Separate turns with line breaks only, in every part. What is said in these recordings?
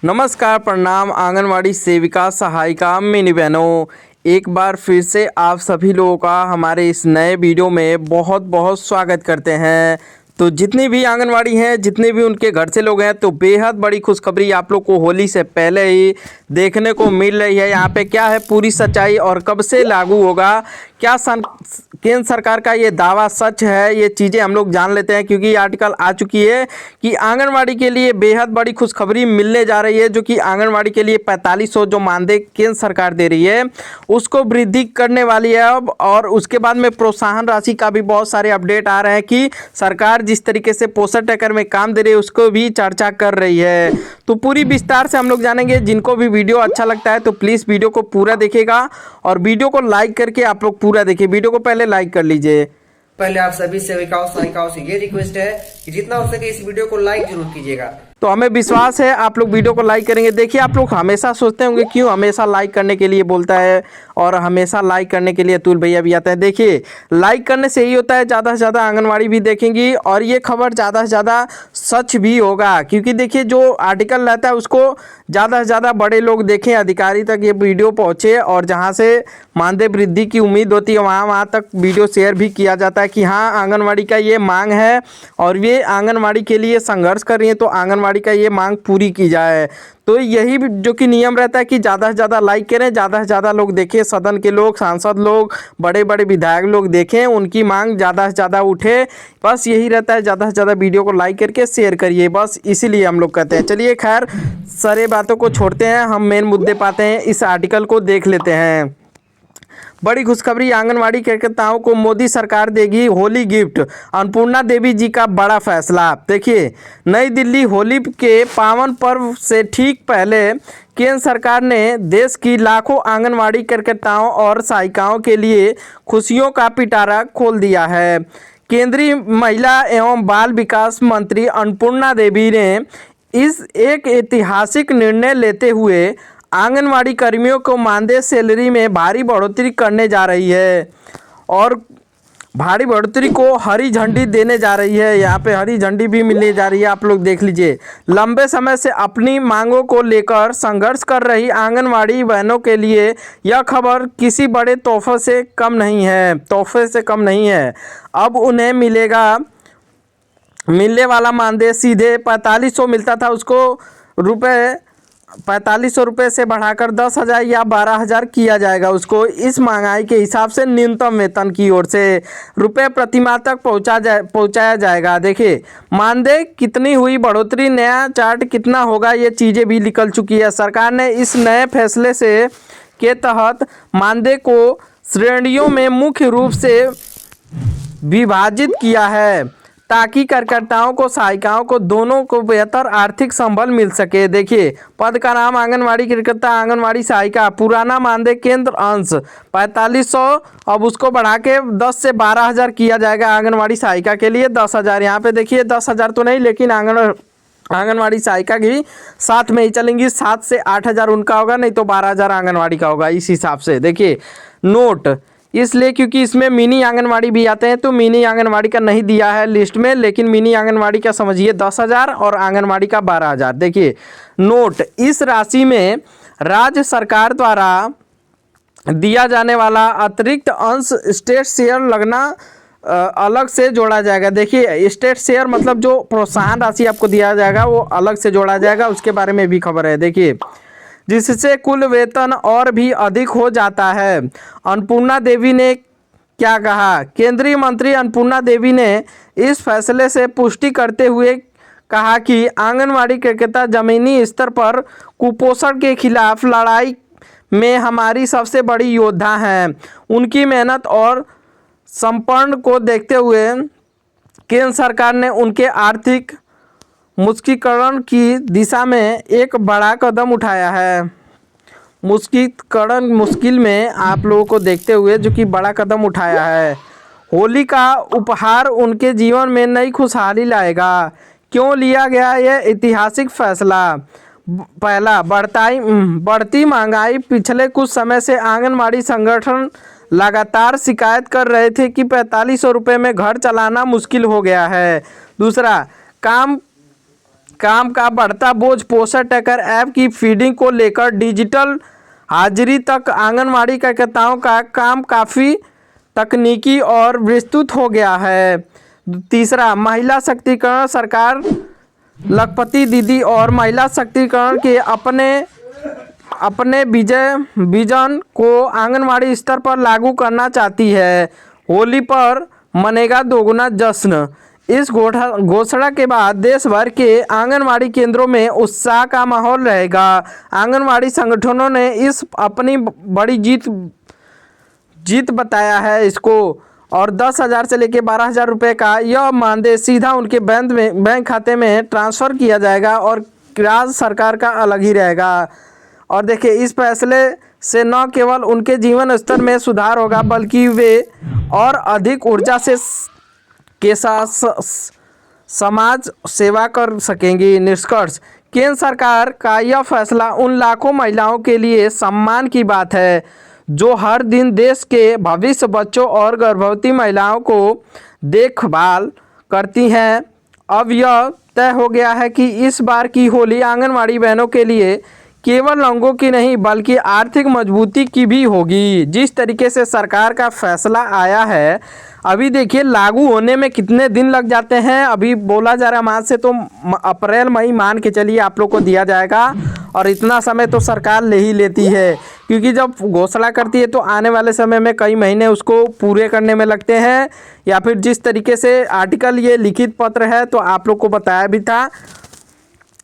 नमस्कार, प्रणाम आंगनवाड़ी सेविका सहायिका मिनी बहनों। एक बार फिर से आप सभी लोगों का हमारे इस नए वीडियो में बहुत बहुत स्वागत करते हैं। तो जितनी भी आंगनवाड़ी हैं, जितने भी उनके घर से लोग हैं, तो बेहद बड़ी खुशखबरी आप लोग को होली से पहले ही देखने को मिल रही है। यहाँ पे क्या है पूरी सच्चाई और कब से लागू होगा, क्या केंद्र सरकार का ये दावा सच है, ये चीज़ें हम लोग जान लेते हैं। क्योंकि ये आर्टिकल आ चुकी है कि आंगनवाड़ी के लिए बेहद बड़ी खुशखबरी मिलने जा रही है, जो कि आंगनवाड़ी के लिए 4500 जो मानदेय केंद्र सरकार दे रही है उसको वृद्धि करने वाली है अब। और उसके बाद में प्रोत्साहन राशि का भी बहुत सारे अपडेट आ रहे हैं कि सरकार जिस तरीके से पोषण टैकर में काम दे रही है उसको भी चर्चा कर रही है। तो पूरी विस्तार से हम लोग जानेंगे। जिनको भी वीडियो अच्छा लगता है तो प्लीज़ वीडियो को पूरा देखिएगा और वीडियो को लाइक करके आप लोग पूरा देखिए। वीडियो को पहले लाइक कर लीजिए।
पहले आप सभी सेविकाओं सहायिकाओं से ये रिक्वेस्ट है कि जितना हो सके इस वीडियो को लाइक जरूर कीजिएगा।
तो हमें विश्वास है आप लोग वीडियो को लाइक करेंगे। देखिए, आप लोग हमेशा सोचते होंगे क्यों हमेशा लाइक करने के लिए बोलता है और हमेशा लाइक करने के लिए अतुल भैया भी आते हैं। देखिए, लाइक करने से ही होता है ज़्यादा से ज़्यादा आंगनवाड़ी भी देखेंगी और ये खबर ज़्यादा से ज़्यादा सच भी होगा। क्योंकि देखिए, जो आर्टिकल रहता है उसको ज़्यादा से ज़्यादा बड़े लोग देखें, अधिकारी तक ये वीडियो पहुँचे और जहाँ से मानदेय वृद्धि की उम्मीद होती है वहाँ तक वीडियो शेयर भी किया जाता है कि हाँ, आंगनवाड़ी का ये मांग है और ये आंगनवाड़ी के लिए संघर्ष कर रही है, तो आंगनवाड़ी का ये मांग पूरी की जाए। तो यही जो कि नियम रहता है कि ज़्यादा से ज़्यादा लाइक करें, ज़्यादा से ज़्यादा लोग देखें, सदन के लोग, सांसद लोग, बड़े बड़े विधायक लोग देखें, उनकी मांग ज़्यादा से ज़्यादा उठे। बस यही रहता है, ज़्यादा से ज़्यादा वीडियो को लाइक करके शेयर करिए, बस इसीलिए हम लोग कहते हैं। चलिए खैर, सारे बातों को छोड़ते हैं, हम मेन मुद्दे पाते हैं, इस आर्टिकल को देख लेते हैं। बड़ी खुशखबरी, आंगनवाड़ी कार्यकर्ताओं को मोदी सरकार देगी होली गिफ्ट, अन्नपूर्णा देवी जी का बड़ा फैसला। देखिए, नई दिल्ली, होली के पावन पर्व से ठीक पहले केंद्र सरकार ने देश की लाखों आंगनवाड़ी कार्यकर्ताओं और सहायिकाओं के लिए खुशियों का पिटारा खोल दिया है। केंद्रीय महिला एवं बाल विकास मंत्री अन्नपूर्णा देवी ने इस एक ऐतिहासिक निर्णय लेते हुए आंगनवाड़ी कर्मियों को मानदेय सैलरी में भारी बढ़ोतरी करने जा रही है और भारी बढ़ोतरी को हरी झंडी देने जा रही है। यहाँ पे हरी झंडी भी मिलने जा रही है, आप लोग देख लीजिए। लंबे समय से अपनी मांगों को लेकर संघर्ष कर रही आंगनवाड़ी बहनों के लिए यह खबर किसी बड़े तोहफे से कम नहीं है। अब उन्हें मिलने वाला मानदेय सीधे 4500 मिलता था, उसको 4500 रुपये से बढ़ाकर 10,000 या 12,000 किया जाएगा। उसको इस महंगाई के हिसाब से न्यूनतम वेतन की ओर से रुपये प्रतिमाह तक पहुंचाया जाएगा। देखिए, मानदेय कितनी हुई बढ़ोतरी, नया चार्ट कितना होगा, ये चीज़ें भी निकल चुकी है। सरकार ने इस नए फैसले के तहत मानदेय को श्रेणियों में मुख्य रूप से विभाजित किया है ताकि कार्यकर्ताओं को, सहायिकाओं को, दोनों को बेहतर आर्थिक संबल मिल सके। देखिए, पद का नाम आंगनवाड़ी कार्यकर्ता, आंगनवाड़ी सहायिका। पुराना मानदेय केंद्र अंश 4500, अब उसको बढ़ा के 10 से 12,000 किया जाएगा। आंगनवाड़ी सहायिका के लिए 10,000। यहाँ पे देखिए 10,000 तो नहीं, लेकिन आंगनवाड़ी सहायिका की साथ में ही चलेंगी। 7 से 8,000 उनका होगा, नहीं तो 12,000 आंगनवाड़ी का होगा। इस हिसाब से देखिए, नोट इसलिए क्योंकि इसमें मिनी आंगनवाड़ी भी आते हैं, तो मिनी आंगनवाड़ी का नहीं दिया है लिस्ट में, लेकिन मिनी आंगनवाड़ी का समझिए 10,000 और आंगनवाड़ी का 12,000। देखिए नोट, इस राशि में राज्य सरकार द्वारा दिया जाने वाला अतिरिक्त अंश स्टेट शेयर लगना अलग से जोड़ा जाएगा। देखिए, स्टेट शेयर मतलब जो प्रोत्साहन राशि आपको दिया जाएगा वो अलग से जोड़ा जाएगा, उसके बारे में भी खबर है। देखिए, जिससे कुल वेतन और भी अधिक हो जाता है। अन्नपूर्णा देवी ने क्या कहा? केंद्रीय मंत्री अन्नपूर्णा देवी ने इस फैसले से पुष्टि करते हुए कहा कि आंगनवाड़ी कार्यकर्ता जमीनी स्तर पर कुपोषण के खिलाफ लड़ाई में हमारी सबसे बड़ी योद्धा हैं। उनकी मेहनत और समर्पण को देखते हुए केंद्र सरकार ने उनके आर्थिक मुस्किलीकरण की दिशा में एक बड़ा कदम उठाया है। मुश्किल में आप लोगों को देखते हुए जो कि बड़ा कदम उठाया है। होली का उपहार उनके जीवन में नई खुशहाली लाएगा। क्यों लिया गया यह ऐतिहासिक फैसला? पहला, बढ़ती महंगाई। पिछले कुछ समय से आंगनवाड़ी संगठन लगातार शिकायत कर रहे थे कि 4500 रुपये में घर चलाना मुश्किल हो गया है। दूसरा, काम काम का बढ़ता बोझ, पोषण ट्रैकर ऐप की फीडिंग को लेकर डिजिटल हाजिरी तक आंगनवाड़ी कार्यकर्ताओं का काम काफ़ी तकनीकी और विस्तृत हो गया है। तीसरा, महिला शक्तिकरण। सरकार लखपति दीदी और महिला शक्तिकरण के अपने विजन को आंगनवाड़ी स्तर पर लागू करना चाहती है। होली पर मनेगा दोगुना जश्न। इस घोषणा के बाद देश भर के आंगनवाड़ी केंद्रों में उत्साह का माहौल रहेगा। आंगनवाड़ी संगठनों ने इस अपनी बड़ी जीत बताया है इसको, और 10,000 से लेकर 12,000 रुपये का यह मानदेय सीधा उनके बैंक खाते में ट्रांसफ़र किया जाएगा और राज्य सरकार का अलग ही रहेगा। और देखिए, इस फैसले से न केवल उनके जीवन स्तर में सुधार होगा बल्कि वे और अधिक ऊर्जा के साथ समाज सेवा कर सकेंगी। निष्कर्ष, केंद्र सरकार का यह फैसला उन लाखों महिलाओं के लिए सम्मान की बात है जो हर दिन देश के भविष्य बच्चों और गर्भवती महिलाओं को देखभाल करती हैं। अब यह तय हो गया है कि इस बार की होली आंगनवाड़ी बहनों के लिए केवल रंगों की नहीं बल्कि आर्थिक मजबूती की भी होगी। जिस तरीके से सरकार का फैसला आया है, अभी देखिए लागू होने में कितने दिन लग जाते हैं। अभी बोला जा रहा है मार्च से, तो अप्रैल मई मान के चलिए आप लोग को दिया जाएगा, और इतना समय तो सरकार ले ही लेती है, क्योंकि जब घोषणा करती है तो आने वाले समय में कई महीने उसको पूरे करने में लगते हैं। या फिर जिस तरीके से आर्टिकल ये लिखित पत्र है तो आप लोग को बताया भी था।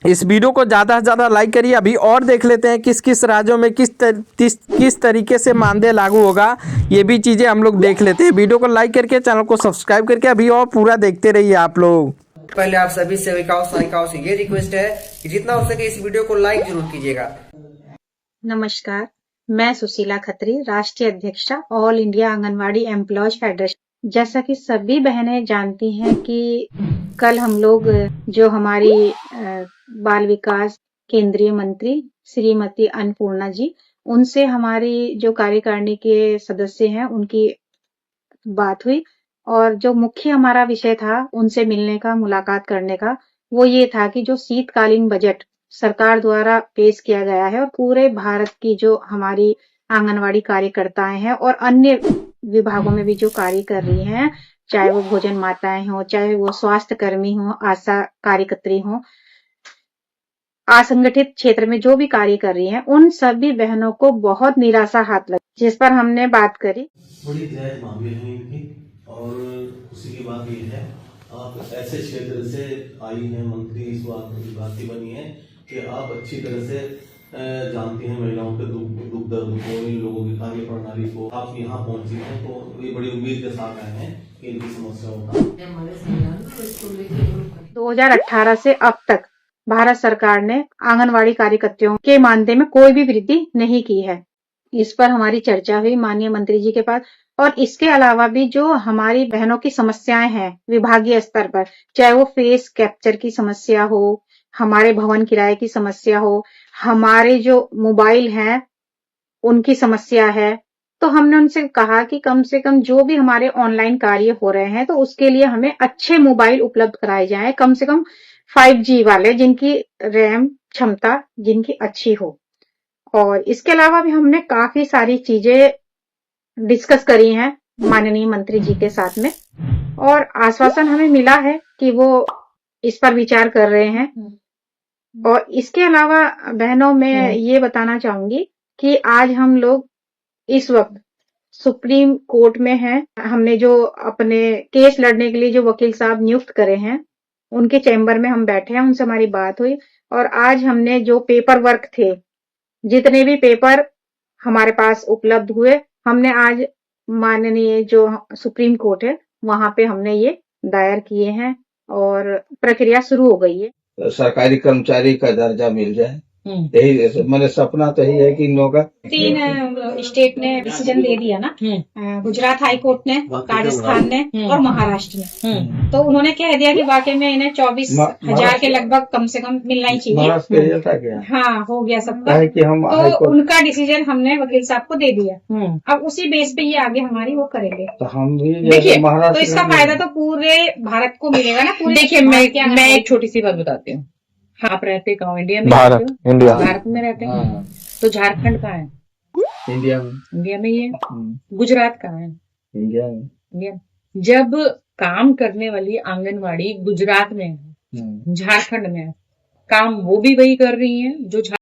इस वीडियो को ज़्यादा से ज़्यादा लाइक करिए। अभी और देख लेते हैं किस किस राज्यों में किस तरीके से मानदेय लागू होगा, ये भी चीज़ें हम लोग देख लेते हैं। वीडियो को लाइक करके, चैनल को सब्सक्राइब करके अभी और पूरा देखते रहिए आप लोग।
पहले आप सभी सेविकाओं सहायिकाओं से ये रिक्वेस्ट है कि जितना हो सके इस वीडियो को लाइक जरूर कीजिएगा।
नमस्कार, मैं सुशीला खत्री, राष्ट्रीय अध्यक्षा all India anganwadi employees federation. जैसा कि सभी बहनें जानती हैं कि कल हम लोग जो हमारी बाल विकास केंद्रीय मंत्री श्रीमती अन्नपूर्णा जी, उनसे हमारी जो कार्यकारिणी के सदस्य हैं उनकी बात हुई, और जो मुख्य हमारा विषय था उनसे मिलने का, मुलाकात करने का, वो ये था कि जो शीतकालीन बजट सरकार द्वारा पेश किया गया है और पूरे भारत की जो हमारी आंगनवाड़ी कार्यकर्ताएं हैं और अन्य विभागों में भी जो कार्य कर रही हैं, चाहे वो भोजन माताएं हो, चाहे वो स्वास्थ्य कर्मी हो, आशा कार्यकर्त्री हो, असंगठित क्षेत्र में जो भी कार्य कर रही हैं, उन सभी बहनों को बहुत निराशा हाथ लगी, जिस पर हमने बात करी।
बड़ी जायज मांगे हैं इनकी, और खुशी की बात ये है आप ऐसे क्षेत्र से आई हैं मंत्री, इस बात की बनी है कि आप अच्छी तरह से जानती हैं महिलाओं के दुख दर्द को, इन लोगों की कार्य प्रणाली को। आप यहाँ पहुंची हैं तो ये बड़ी उम्मीद के साथ आए हैं कि इनकी समस्याओं का
2018 से अब तक भारत सरकार ने आंगनवाड़ी कार्यकर्तियों के मानदेय में कोई भी वृद्धि नहीं की है। इस पर हमारी चर्चा हुई माननीय मंत्री जी के पास, और इसके अलावा भी जो हमारी बहनों की समस्याएं हैं विभागीय स्तर पर, चाहे वो फेस कैप्चर की समस्या हो, हमारे भवन किराए की समस्या हो, हमारे जो मोबाइल हैं उनकी समस्या है, तो हमने उनसे कहा कि कम से कम जो भी हमारे ऑनलाइन कार्य हो रहे हैं तो उसके लिए हमें अच्छे मोबाइल उपलब्ध कराए जाएं, कम से कम 5G वाले, जिनकी रैम क्षमता जिनकी अच्छी हो। और इसके अलावा भी हमने काफी सारी चीजें डिस्कस करी हैं माननीय मंत्री जी के साथ में, और आश्वासन हमें मिला है कि वो इस पर विचार कर रहे हैं। और इसके अलावा बहनों में ये बताना चाहूंगी कि आज हम लोग इस वक्त सुप्रीम कोर्ट में हैं। हमने जो अपने केस लड़ने के लिए जो वकील साहब नियुक्त करे हैं उनके चैम्बर में हम बैठे हैं, उनसे हमारी बात हुई, और आज हमने जो पेपर वर्क थे, जितने भी पेपर हमारे पास उपलब्ध हुए, हमने आज माननीय जो सुप्रीम कोर्ट है वहां पे हमने ये दायर किए हैं और प्रक्रिया शुरू हो गई है।
सरकारी कर्मचारी का दर्जा मिल जाए, यही मैंने सपना तो यही है कि इन लोगों का
3 स्टेट ने डिसीजन दे दिया ना, गुजरात हाई कोर्ट ने, राजस्थान ने और महाराष्ट्र ने। तो उन्होंने कह दिया कि वाकई में इन्हें 24,000 के लगभग कम से कम मिलना ही चाहिए।
महाराष्ट्र का रिजल्ट आ गया,
हाँ हो गया सबका,
कि हम
तो उनका डिसीजन हमने वकील साहब को दे दिया। अब उसी बेस पे ये आगे हमारी वो करेंगे।
तो हम भी
देखिए, तो इसका फायदा तो पूरे भारत को मिलेगा ना।
देखिए, मैं एक छोटी सी बात बताती हूँ। आप रहते कहाँ हो? इंडिया में
भारत,
रहते हो?
इंडिया।
भारत में रहते हैं।
हाँ
तो झारखंड कहाँ है?
इंडिया में।
इंडिया में ही है। गुजरात कहाँ है?
इंडिया में।
इंडिया। जब काम करने वाली आंगनवाड़ी गुजरात में है, झारखंड में है, काम वो भी वही कर रही है जो